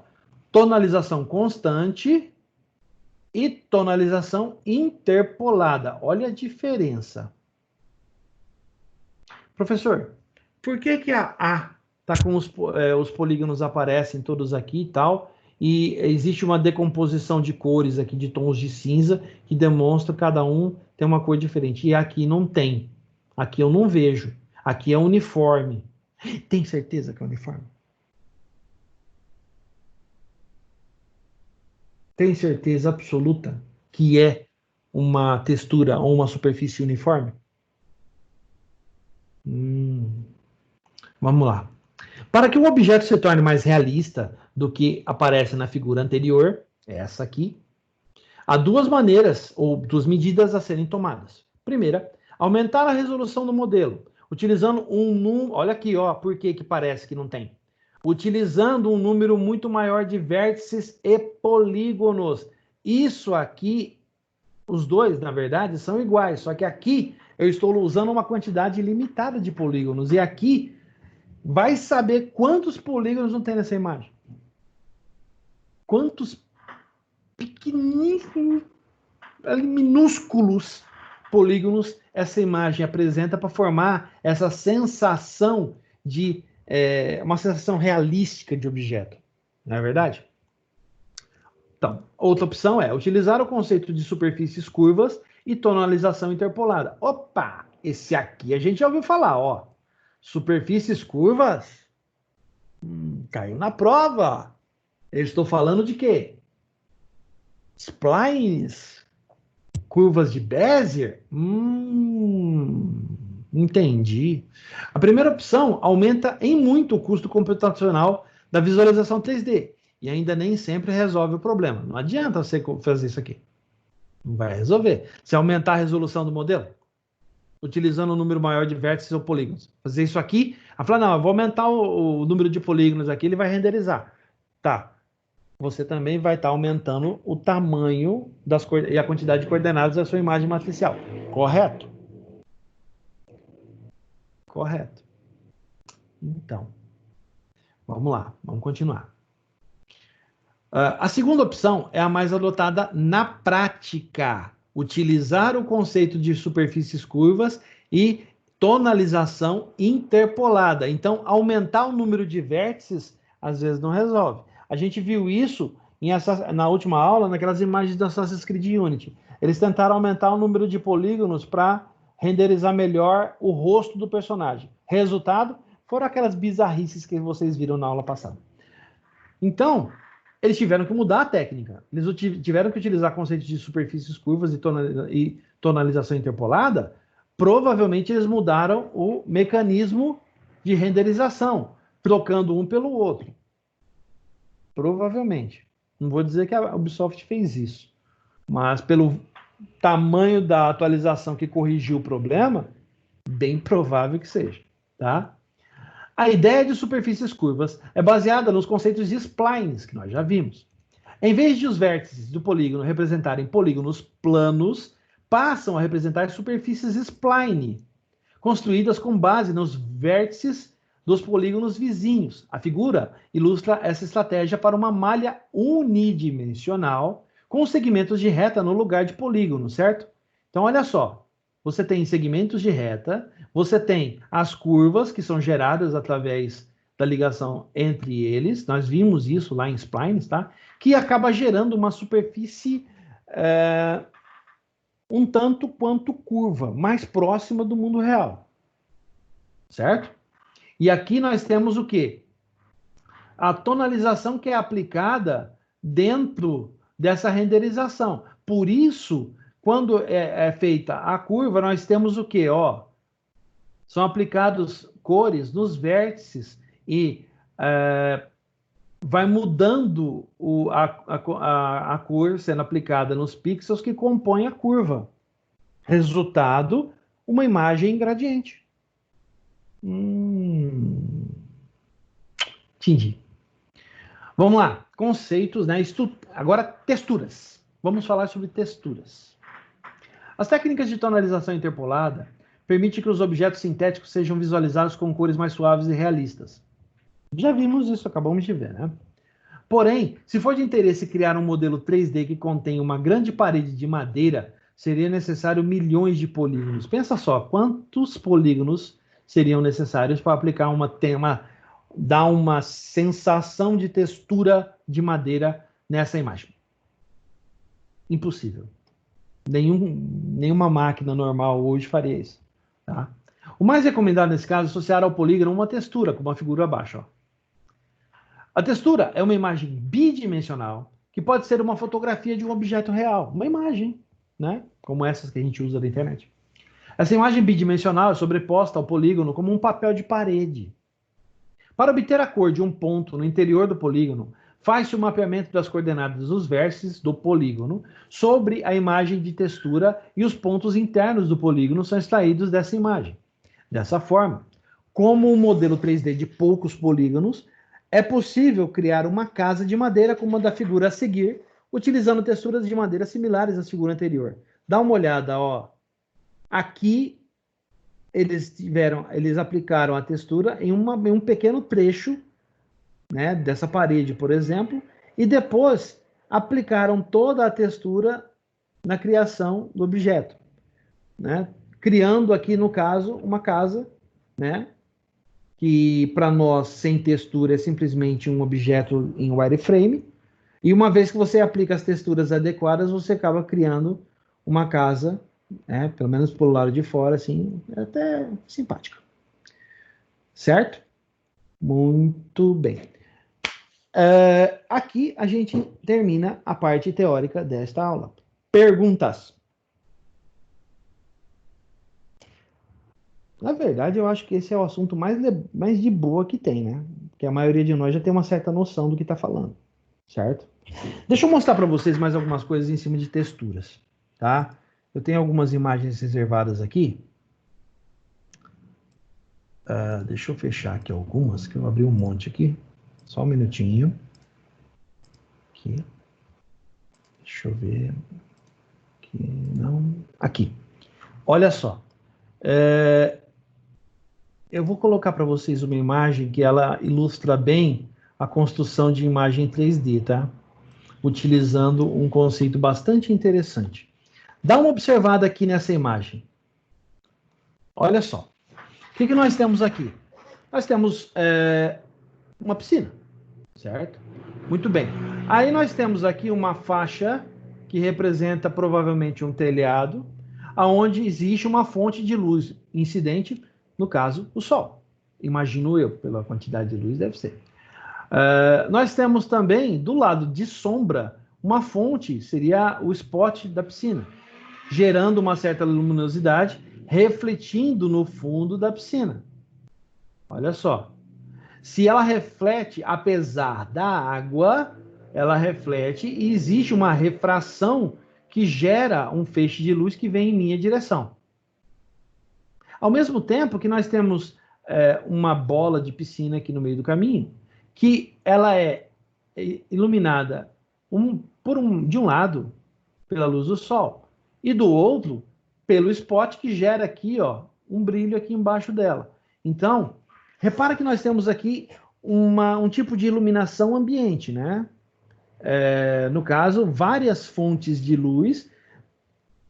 tonalização constante e tonalização interpolada. Olha a diferença. Professor, por que a A tá com os polígonos aparecem todos aqui e tal, e existe uma decomposição de cores aqui, de tons de cinza, que demonstra que cada um tem uma cor diferente. E aqui não tem. Aqui eu não vejo. Aqui é uniforme. Tem certeza que é uniforme? Tem certeza absoluta que é uma textura ou uma superfície uniforme? Vamos lá. Para que o objeto se torne mais realista do que aparece na figura anterior, essa aqui, há duas maneiras ou duas medidas a serem tomadas. Primeira, aumentar a resolução do modelo, utilizando um número... Olha aqui, ó, por que parece que não tem. Utilizando um número muito maior de vértices e polígonos. Isso aqui, os dois, na verdade, são iguais, só que aqui eu estou usando uma quantidade limitada de polígonos, e aqui vai saber quantos polígonos não tem nessa imagem. Quantos pequenininhos, minúsculos polígonos essa imagem apresenta para formar essa sensação de uma sensação realística de objeto. Não é verdade? Então, outra opção é utilizar o conceito de superfícies curvas e tonalização interpolada. Opa! Esse aqui a gente já ouviu falar, ó. Superfícies curvas? Caiu na prova. Eu estou falando de quê? Splines? Curvas de Bézier? Entendi. A primeira opção aumenta em muito o custo computacional da visualização 3D e ainda nem sempre resolve o problema. Não adianta você fazer isso aqui. Não vai resolver. Se aumentar a resolução do modelo, utilizando um número maior de vértices ou polígonos. Fazer isso aqui, a falar, não, eu vou aumentar o número de polígonos aqui, ele vai renderizar. Tá. Você também vai estar aumentando o tamanho e a quantidade de coordenadas da sua imagem matricial. Correto? Correto. Então, vamos lá, vamos continuar. A segunda opção é a mais adotada na prática. Utilizar o conceito de superfícies curvas e tonalização interpolada. Então, aumentar o número de vértices, às vezes, não resolve. A gente viu isso na última aula, naquelas imagens da Assassin's Creed Unity. Eles tentaram aumentar o número de polígonos para renderizar melhor o rosto do personagem. Resultado, foram aquelas bizarrices que vocês viram na aula passada. Então, eles tiveram que mudar a técnica. Eles tiveram que utilizar conceitos de superfícies curvas e tonalização interpolada. Provavelmente eles mudaram o mecanismo de renderização, trocando um pelo outro. Provavelmente. Não vou dizer que a Ubisoft fez isso, mas pelo tamanho da atualização que corrigiu o problema, bem provável que seja, tá? A ideia de superfícies curvas é baseada nos conceitos de splines, que nós já vimos. Em vez de os vértices do polígono representarem polígonos planos, passam a representar superfícies spline, construídas com base nos vértices dos polígonos vizinhos. A figura ilustra essa estratégia para uma malha unidimensional com segmentos de reta no lugar de polígono, certo? Então, olha só. Você tem segmentos de reta, você tem as curvas que são geradas através da ligação entre eles, nós vimos isso lá em splines, tá? Que acaba gerando uma superfície um tanto quanto curva, mais próxima do mundo real, certo? E aqui nós temos o quê? A tonalização que é aplicada dentro dessa renderização. Por isso, quando é feita a curva, nós temos o quê? Ó, são aplicados cores nos vértices e vai mudando a cor sendo aplicada nos pixels que compõem a curva. Resultado, uma imagem gradiente. Entendi. Vamos lá. Conceitos, né? Agora, texturas. Vamos falar sobre texturas. As técnicas de tonalização interpolada permitem que os objetos sintéticos sejam visualizados com cores mais suaves e realistas. Já vimos isso, acabamos de ver, né? Porém, se for de interesse criar um modelo 3D que contém uma grande parede de madeira, seria necessário milhões de polígonos. Pensa só, quantos polígonos seriam necessários para aplicar dar uma sensação de textura de madeira nessa imagem? Impossível. Nenhuma máquina normal hoje faria isso. Tá? O mais recomendado nesse caso é associar ao polígono uma textura, como a figura abaixo. Ó. A textura é uma imagem bidimensional que pode ser uma fotografia de um objeto real, uma imagem, né? Como essas que a gente usa na internet. Essa imagem bidimensional é sobreposta ao polígono como um papel de parede. Para obter a cor de um ponto no interior do polígono, faz-se o mapeamento das coordenadas dos vértices do polígono sobre a imagem de textura e os pontos internos do polígono são extraídos dessa imagem. Dessa forma, como um modelo 3D de poucos polígonos, é possível criar uma casa de madeira como a da figura a seguir, utilizando texturas de madeira similares à figura anterior. Dá uma olhada, ó. Aqui eles aplicaram a textura em um pequeno trecho, né, dessa parede, por exemplo, e depois aplicaram toda a textura na criação do objeto, né? Criando aqui, no caso, uma casa, né, que para nós, sem textura, é simplesmente um objeto em wireframe, e uma vez que você aplica as texturas adequadas, você acaba criando uma casa, né, pelo menos pelo lado de fora, assim, até simpática. Certo? Muito bem. Aqui a gente termina a parte teórica desta aula. Perguntas? Na verdade, eu acho que esse é o assunto mais de boa que tem, né? Porque a maioria de nós já tem uma certa noção do que está falando, certo? Deixa eu mostrar para vocês mais algumas coisas em cima de texturas, tá? Eu tenho algumas imagens reservadas aqui. Deixa eu fechar aqui algumas, que eu abri um monte aqui. Só um minutinho. Aqui. Deixa eu ver. Aqui, não. Aqui. Olha só. Eu vou colocar para vocês uma imagem que ela ilustra bem a construção de imagem 3D, tá? Utilizando um conceito bastante interessante. Dá uma observada aqui nessa imagem. Olha só. O que nós temos aqui? Nós temos uma piscina, certo? Muito bem. Aí nós temos aqui uma faixa que representa provavelmente um telhado, aonde existe uma fonte de luz incidente, no caso, o sol. Imagino eu, pela quantidade de luz, deve ser. Nós temos também, do lado de sombra, uma fonte, seria o spot da piscina, gerando uma certa luminosidade, refletindo no fundo da piscina. Olha só. Se ela reflete, apesar da água, ela reflete e existe uma refração que gera um feixe de luz que vem em minha direção. Ao mesmo tempo que nós temos uma bola de piscina aqui no meio do caminho, que ela é iluminada de um lado pela luz do sol e do outro pelo spot que gera aqui, ó, um brilho aqui embaixo dela. Então, repara que nós temos aqui um tipo de iluminação ambiente, né? No caso, várias fontes de luz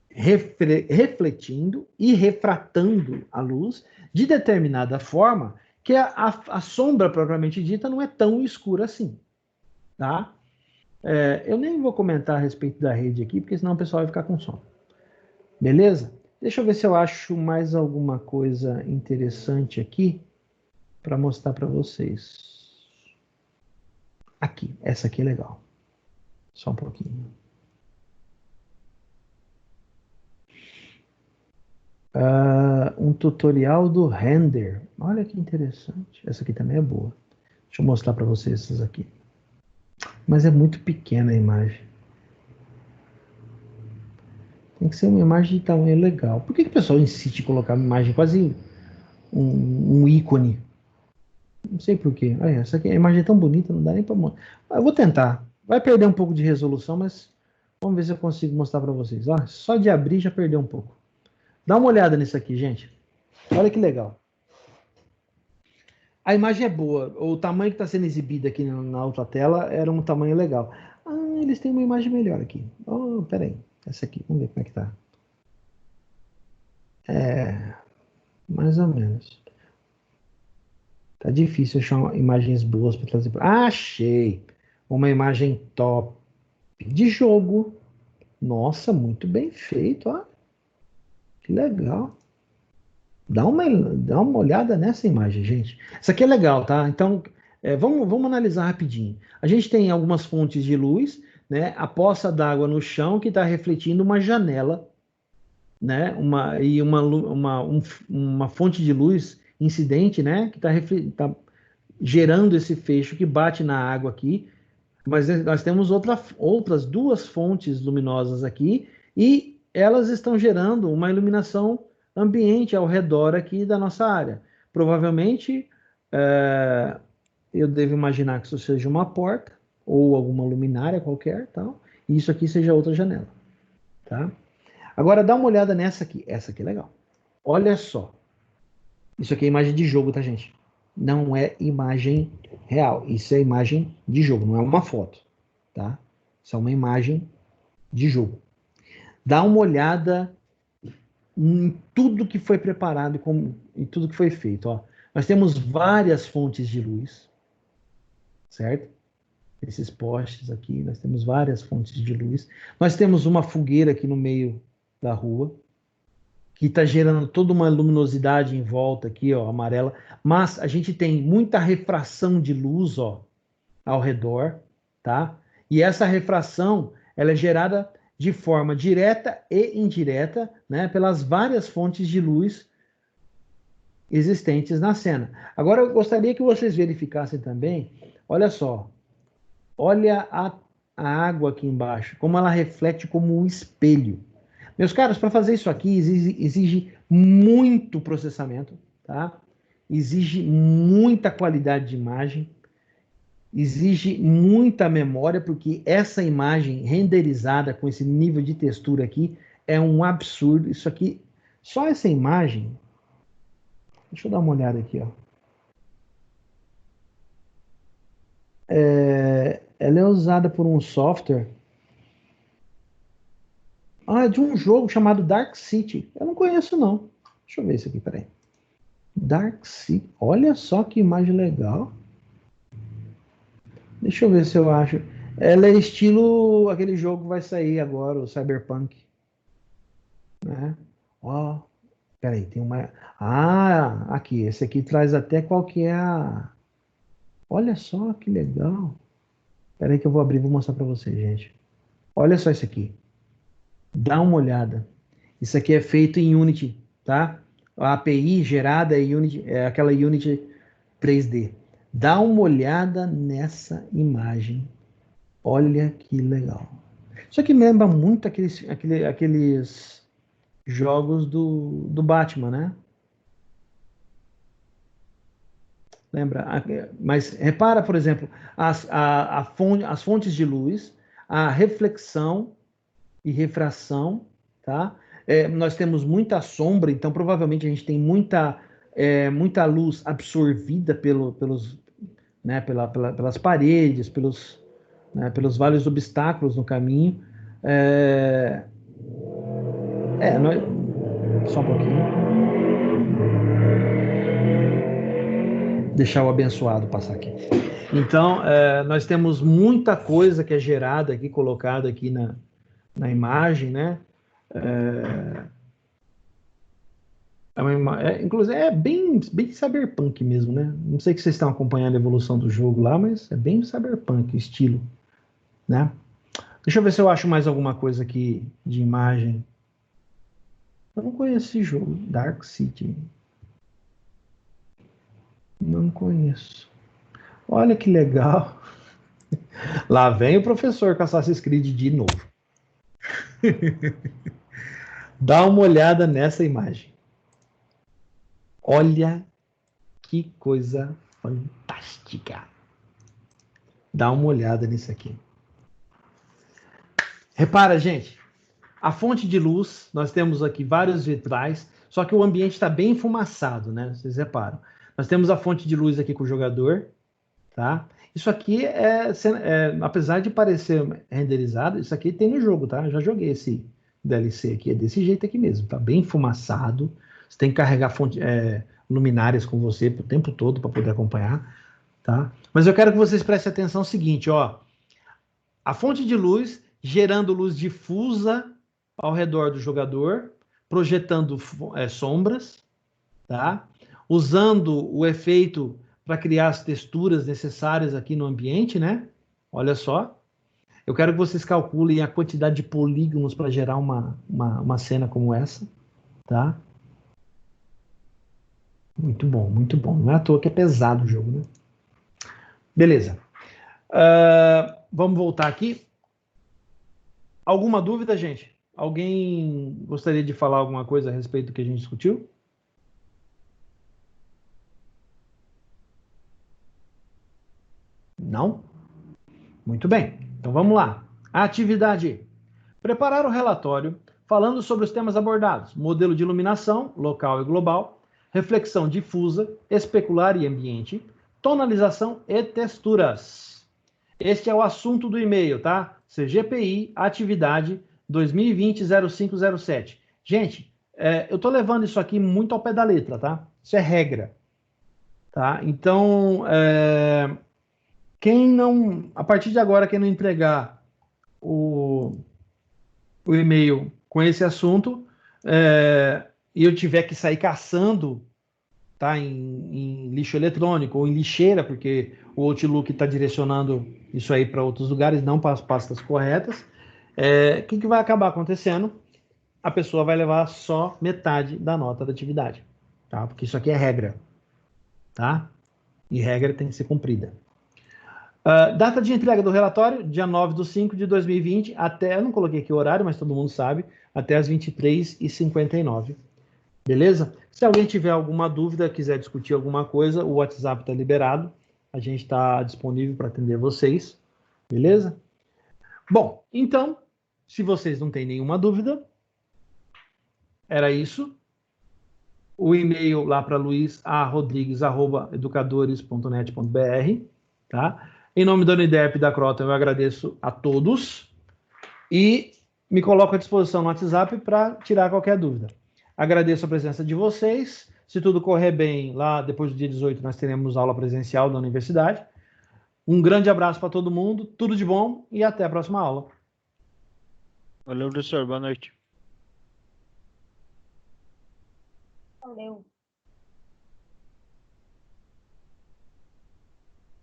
refletindo e refratando a luz de determinada forma que a sombra propriamente dita não é tão escura assim, tá? Eu nem vou comentar a respeito da rede aqui, porque senão o pessoal vai ficar com sono. Beleza? Deixa eu ver se eu acho mais alguma coisa interessante aqui para mostrar para vocês. Aqui, essa aqui é legal. Só um pouquinho. Um tutorial do render. Olha que interessante. Essa aqui também é boa. Deixa eu mostrar para vocês essas aqui. Mas é muito pequena a imagem. Tem que ser uma imagem de tamanho legal. Por que que o pessoal insiste em colocar uma imagem quase um ícone? Não sei por quê. Olha, essa aqui, a imagem é tão bonita, não dá nem para mostrar. Eu vou tentar. Vai perder um pouco de resolução, mas vamos ver se eu consigo mostrar para vocês. Ó, só de abrir já perdeu um pouco. Dá uma olhada nisso aqui, gente. Olha que legal. A imagem é boa. O tamanho que está sendo exibido aqui na outra tela era um tamanho legal. Ah, eles têm uma imagem melhor aqui. Oh, peraí. Essa aqui, vamos ver como é que tá. É, mais ou menos. Tá difícil achar imagens boas para trazer. Achei! Uma imagem top de jogo. Nossa, muito bem feito, ó. Que legal. Dá uma olhada nessa imagem, gente. Isso aqui é legal, tá? Então, vamos analisar rapidinho. A gente tem algumas fontes de luz, né? A poça d'água no chão que está refletindo uma janela, né? Uma fonte de luz incidente, né? Que tá gerando esse fecho que bate na água aqui. Mas nós temos outras duas fontes luminosas aqui e elas estão gerando uma iluminação ambiente ao redor aqui da nossa área. Provavelmente, eu devo imaginar que isso seja uma porta ou alguma luminária qualquer, tal, e isso aqui seja outra janela, tá? Agora dá uma olhada nessa aqui. Essa aqui é legal. Olha só. Isso aqui é imagem de jogo, tá, gente? Não é imagem real. Isso é imagem de jogo, não é uma foto, tá? Isso é uma imagem de jogo. Dá uma olhada em tudo que foi preparado em tudo que foi feito, ó. Nós temos várias fontes de luz, certo? Esses postes aqui, nós temos várias fontes de luz. Nós temos uma fogueira aqui no meio da rua, que está gerando toda uma luminosidade em volta aqui, ó, amarela. Mas a gente tem muita refração de luz, ó, ao redor, tá? E essa refração, ela é gerada de forma direta e indireta, né, pelas várias fontes de luz existentes na cena. Agora eu gostaria que vocês verificassem também, olha só, olha a água aqui embaixo, como ela reflete como um espelho. Meus caros, para fazer isso aqui exige muito processamento, tá? Exige muita qualidade de imagem, exige muita memória, porque essa imagem renderizada com esse nível de textura aqui é um absurdo. Isso aqui, só essa imagem, deixa eu dar uma olhada aqui, ó. Ela é usada por um software de um jogo chamado Dark City. Eu não conheço, não. Deixa eu ver isso aqui, peraí. Dark City. Olha só que imagem legal. Deixa eu ver se eu acho. Ela é estilo aquele jogo que vai sair agora, o Cyberpunk. Né? Ó, peraí, tem uma. Ah, aqui. Esse aqui traz até qual que é a. Olha só que legal. Peraí que eu vou abrir e vou mostrar para vocês, gente. Olha só isso aqui. Dá uma olhada. Isso aqui é feito em Unity, tá? A API gerada é Unity, é aquela Unity 3D. Dá uma olhada nessa imagem. Olha que legal. Isso aqui me lembra muito aqueles jogos do Batman, né? Lembra? Mas repara, por exemplo, as fontes de luz, a reflexão e refração, tá? Nós temos muita sombra, então provavelmente a gente tem muita luz absorvida pelas paredes, pelos vários obstáculos no caminho. É, nós, só um pouquinho. Deixar o abençoado passar aqui. Então, nós temos muita coisa que é gerada aqui, colocada aqui na imagem, né? Inclusive, é bem cyberpunk mesmo, né? Não sei se vocês estão acompanhando a evolução do jogo lá, mas é bem cyberpunk o estilo, né? Deixa eu ver se eu acho mais alguma coisa aqui de imagem. Eu não conheço esse jogo, Dark City. Não conheço. Olha que legal. Lá vem o professor com Assassin's Creed de novo. Dá uma olhada nessa imagem. Olha que coisa fantástica. Dá uma olhada nisso aqui. Repara, gente, a fonte de luz, nós temos aqui vários vitrais, só que o ambiente está bem enfumaçado, né? Vocês reparam. Nós temos a fonte de luz aqui com o jogador, tá? Isso aqui apesar de parecer renderizado, isso aqui tem no jogo, tá? Eu já joguei esse DLC aqui, é desse jeito aqui mesmo, tá bem enfumaçado. Você tem que carregar luminárias com você o tempo todo para poder acompanhar, tá? Mas eu quero que vocês prestem atenção no seguinte, ó. A fonte de luz gerando luz difusa ao redor do jogador, projetando sombras, tá? Usando o efeito para criar as texturas necessárias aqui no ambiente, né? Olha só. Eu quero que vocês calculem a quantidade de polígonos para gerar uma cena como essa, tá? Muito bom, muito bom. Não é à toa que é pesado o jogo, né? Beleza. Vamos voltar aqui. Alguma dúvida, gente? Alguém gostaria de falar alguma coisa a respeito do que a gente discutiu? Não? Muito bem. Então vamos lá. Atividade. Preparar o relatório falando sobre os temas abordados: modelo de iluminação, local e global, reflexão difusa, especular e ambiente, tonalização e texturas. Este é o assunto do e-mail, tá? CGPI, atividade 2020-0507. Gente, eu tô levando isso aqui muito ao pé da letra, tá? Isso é regra, tá? Então, a partir de agora, quem não entregar o e-mail com esse assunto, e eu tiver que sair caçando, tá, em lixo eletrônico ou em lixeira, porque o Outlook está direcionando isso aí para outros lugares, não para as pastas corretas, o que vai acabar acontecendo? A pessoa vai levar só metade da nota da atividade, tá? Porque isso aqui é regra, tá? E regra tem que ser cumprida. Data de entrega do relatório, dia 9/5/2020, até, eu não coloquei aqui o horário, mas todo mundo sabe, até as 23h59. Beleza? Se alguém tiver alguma dúvida, quiser discutir alguma coisa, o WhatsApp está liberado. A gente está disponível para atender vocês. Beleza? Bom, então, se vocês não têm nenhuma dúvida, era isso. O e-mail lá para luiz.rodrigues@educadores.net.br, tá? Em nome da Unidep e da Croton, eu agradeço a todos e me coloco à disposição no WhatsApp para tirar qualquer dúvida. Agradeço a presença de vocês. Se tudo correr bem, lá depois do dia 18 nós teremos aula presencial da universidade. Um grande abraço para todo mundo, tudo de bom e até a próxima aula. Valeu, professor. Boa noite. Valeu.